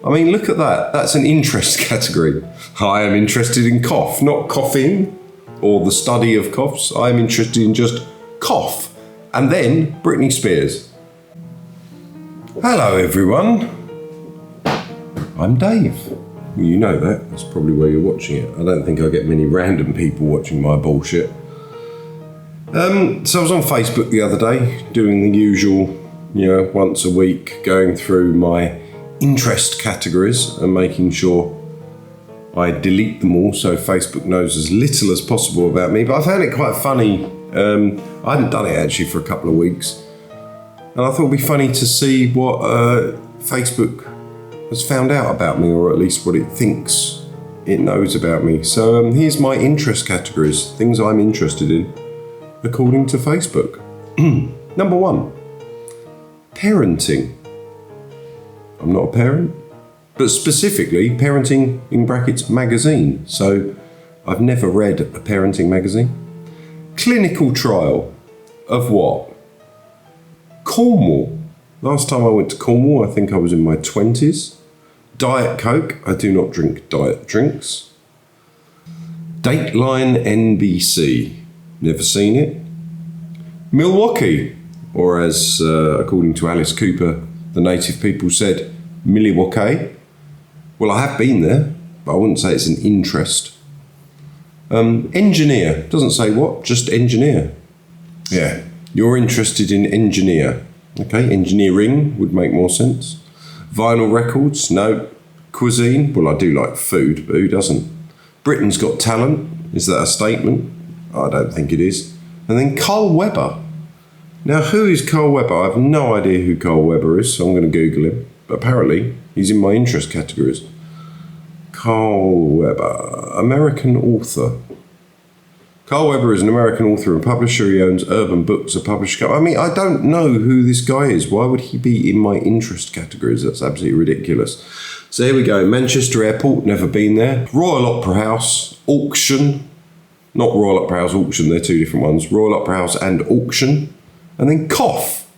I mean, look at that. That's an interest category. I am interested in cough, not coughing or the study of coughs. I am interested in just cough. And then Britney Spears. Hello, everyone. I'm Dave. You know that. That's probably where you're watching it. I don't think I get many random people watching my bullshit. So I was on Facebook the other day doing the usual, once a week, going through my interest categories and making sure I delete them all so Facebook knows as little as possible about me. But I found it quite funny. I hadn't done it actually for a couple of weeks. And I thought it'd be funny to see what Facebook has found out about me, or at least what it thinks it knows about me. So here's my interest categories, things I'm interested in, according to Facebook. Number 1, parenting. I'm not a parent, but specifically parenting in brackets magazine. So I've never read a parenting magazine. Clinical trial of what? Cornwall. Last time I went to Cornwall, I think I was in my 20s. Diet Coke. I do not drink diet drinks. Dateline NBC. Never seen it. MILWAUKEE, or as according to Alice Cooper, the native people said, MILWAUKEE. Well, I have been there, but I wouldn't say it's an interest. Engineer. Doesn't say what, just engineer. Yeah, you're interested in engineer. Okay, engineering would make more sense. Vinyl records, no. Cuisine, well, I do like food, but who doesn't? Britain's Got Talent, is that a statement? I don't think it is. And then Carl Webber. Now, who is Carl Webber? I have no idea who Carl Webber is, so I'm going to Google him. But apparently, he's in my interest categories. Carl Webber, American author. Carl Webber is an American author and publisher. He owns Urban Books, a publisher. I mean, I don't know who this guy is. Why would he be in my interest categories? That's absolutely ridiculous. So here we go. Manchester Airport, never been there. Royal Opera House, auction. Not Royal Opera House, auction. They're two different ones. Royal Opera House and auction. And then cough.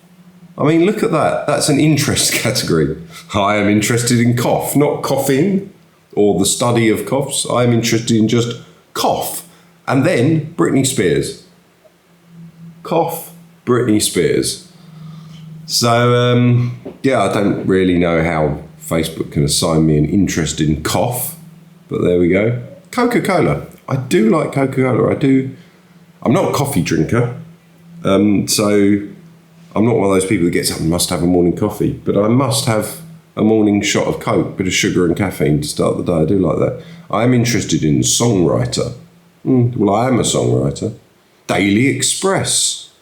I mean, look at that. That's an interest category. I am interested in cough, not coughing or the study of coughs. I am interested in just cough. And then Britney Spears. Cough, Britney Spears. So, I don't really know how Facebook can assign me an interest in cough, but there we go. Coca-Cola. I do like Coca-Cola. I'm not a coffee drinker, so I'm not one of those people that gets up and must have a morning coffee, but I must have a morning shot of Coke, bit of sugar and caffeine to start the day. I do like that. I am interested in songwriter. Well, I am a songwriter. Daily Express.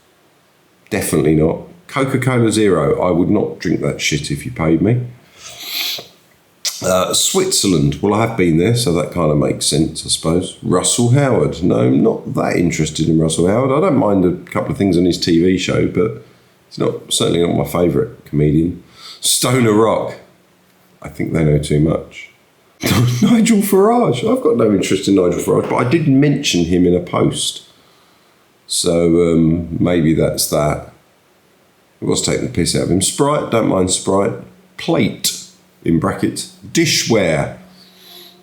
Definitely not. Coca-Cola Zero. I would not drink that shit if you paid me. Switzerland. Well, I have been there, so that kind of makes sense, I suppose. Russell Howard. No, I'm not that interested in Russell Howard. I don't mind a couple of things on his TV show, but it's certainly not my favourite comedian. Stoner Rock. I think they know too much. Nigel Farage. I've got no interest in Nigel Farage, but I did mention him in a post. So maybe that's that. I was taking the piss out of him. Sprite, don't mind Sprite. Plate, in brackets. Dishware.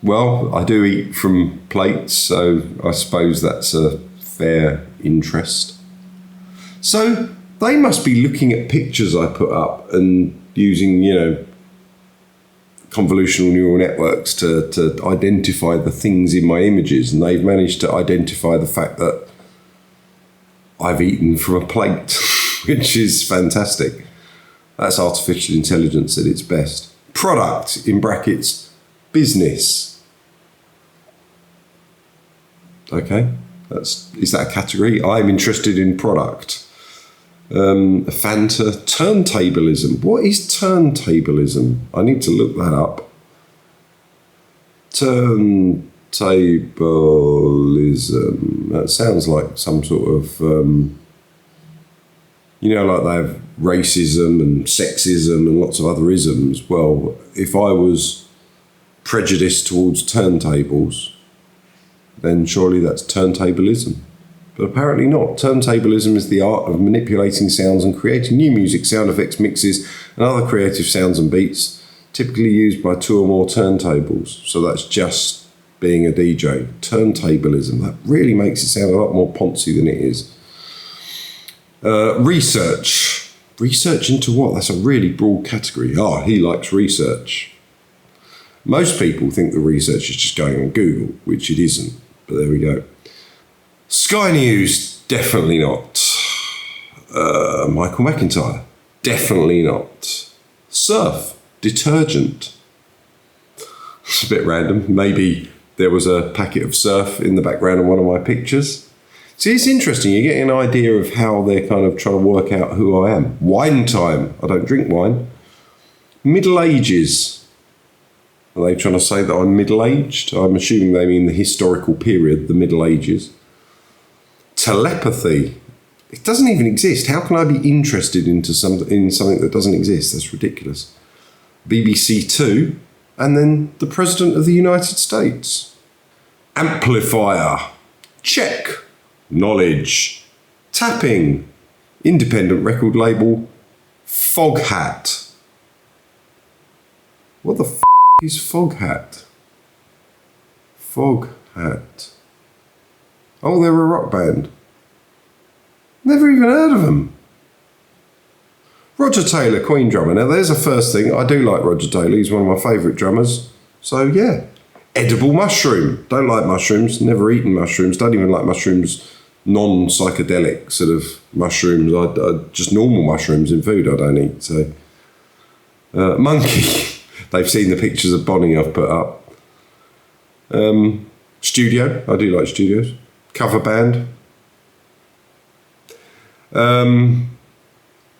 Well, I do eat from plates, so I suppose that's a fair interest. So they must be looking at pictures I put up and using, convolutional neural networks to identify the things in my images, and they've managed to identify the fact that I've eaten from a plate, which is fantastic. That's artificial intelligence at its best. Product, in brackets, business. Okay, is that a category? I'm interested in product. Fanta, turntablism. What is turntablism? I need to look that up. Turntablism. That sounds like some sort of, like they have racism and sexism and lots of other isms. Well, if I was prejudiced towards turntables, then surely that's turntablism. But apparently not. Turntablism is the art of manipulating sounds and creating new music, sound effects, mixes, and other creative sounds and beats typically used by 2 or more turntables. So that's just being a DJ. Turntablism, that really makes it sound a lot more poncy than it is. Research. Research into what? That's a really broad category. He likes research. Most people think the research is just going on Google, which it isn't. But there we go. Sky News, definitely not. Michael McIntyre, definitely not. Surf, detergent. It's a bit random. Maybe there was a packet of surf in the background of one of my pictures. See, it's interesting. You're getting an idea of how they're kind of trying to work out who I am. Wine time. I don't drink wine. Middle Ages. Are they trying to say that I'm middle-aged? I'm assuming they mean the historical period, the Middle Ages. Telepathy. It doesn't even exist. How can I be interested in something that doesn't exist? That's ridiculous. BBC Two. And then the President of the United States. Amplifier. Check. Knowledge. Tapping. Independent record label. FOGHAT. What the f*** is FOGHAT? FOGHAT. Oh, they're a rock band. Never even heard of them. Roger Taylor, Queen drummer. Now, there's a first thing. I do like Roger Taylor. He's one of my favourite drummers. So, yeah. Edible mushroom. Don't like mushrooms. Never eaten mushrooms. Don't even like mushrooms. Non-psychedelic sort of mushrooms. Just normal mushrooms in food I don't eat. So, monkey. They've seen the pictures of Bonnie I've put up. Studio. I do like studios. Cover band.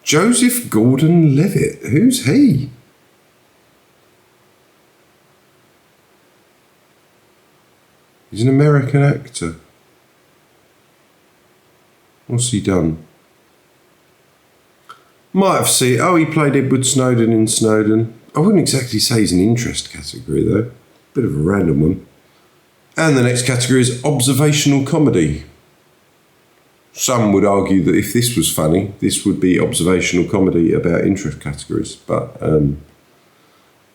Joseph Gordon-Levitt. Who's he? He's an American actor. What's he done? Might have seen... Oh, he played Edward Snowden in Snowden. I wouldn't exactly say he's an interest category, though. Bit of a random one. And the next category is observational comedy. Some would argue that if this was funny, this would be observational comedy about interest categories. But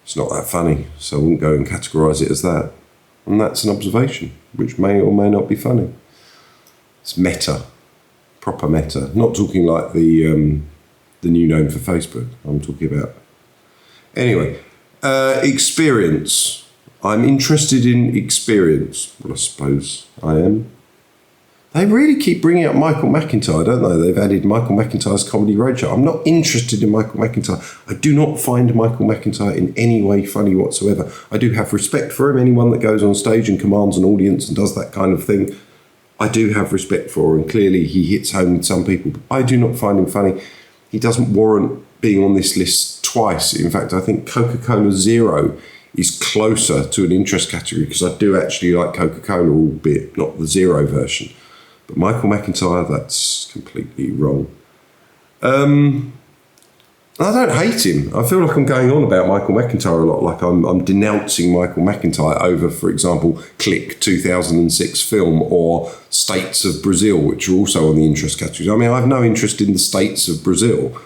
it's not that funny, so I wouldn't go and categorise it as that. And that's an observation, which may or may not be funny. It's meta. Proper meta. Not talking like the new name for Facebook. I'm talking about... Anyway, experience. I'm interested in experience. Well, I suppose I am. They really keep bringing up Michael McIntyre, don't they? They've added Michael McIntyre's Comedy Roadshow. I'm not interested in Michael McIntyre. I do not find Michael McIntyre in any way funny whatsoever. I do have respect for him. Anyone that goes on stage and commands an audience and does that kind of thing, I do have respect for, and clearly he hits home with some people. But I do not find him funny. He doesn't warrant being on this list twice. In fact, I think Coca-Cola Zero is closer to an interest category because I do actually like Coca-Cola, albeit not the zero version. But Michael McIntyre, that's completely wrong. I don't hate him. I feel like I'm going on about Michael McIntyre a lot, like I'm denouncing Michael McIntyre over, for example, Click 2006 film or States of Brazil, which are also on the interest categories. I mean, I have no interest in the States of Brazil,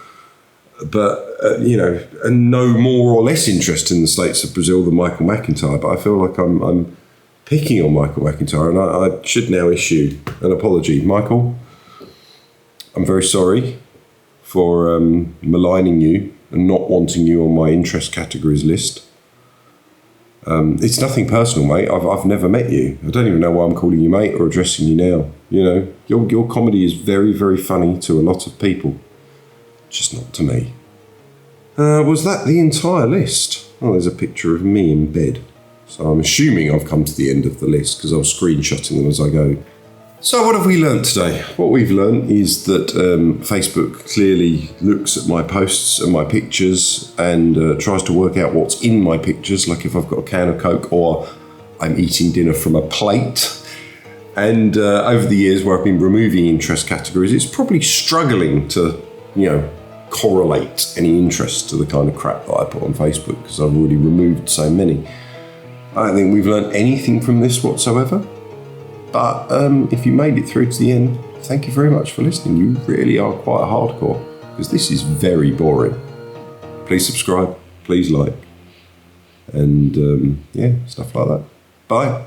but, and no more or less interest in the States of Brazil than Michael McIntyre. But I feel like I'm picking on Michael McIntyre, and I should now issue an apology. Michael, I'm very sorry for maligning you and not wanting you on my interest categories list. It's nothing personal, mate. I've never met you. I don't even know why I'm calling you mate or addressing you now. You know, your comedy is very, very funny to a lot of people, just not to me. Was that the entire list? Oh, there's a picture of me in bed. So I'm assuming I've come to the end of the list because I was screenshotting them as I go. So what have we learned today? What we've learned is that Facebook clearly looks at my posts and my pictures and tries to work out what's in my pictures, like if I've got a can of Coke or I'm eating dinner from a plate. And over the years where I've been removing interest categories, it's probably struggling to, correlate any interest to the kind of crap that I put on Facebook because I've already removed so many. I don't think we've learned anything from this whatsoever. But if you made it through to the end, thank you very much for listening. You really are quite hardcore because this is very boring. Please subscribe, please like, and yeah, stuff like that. Bye.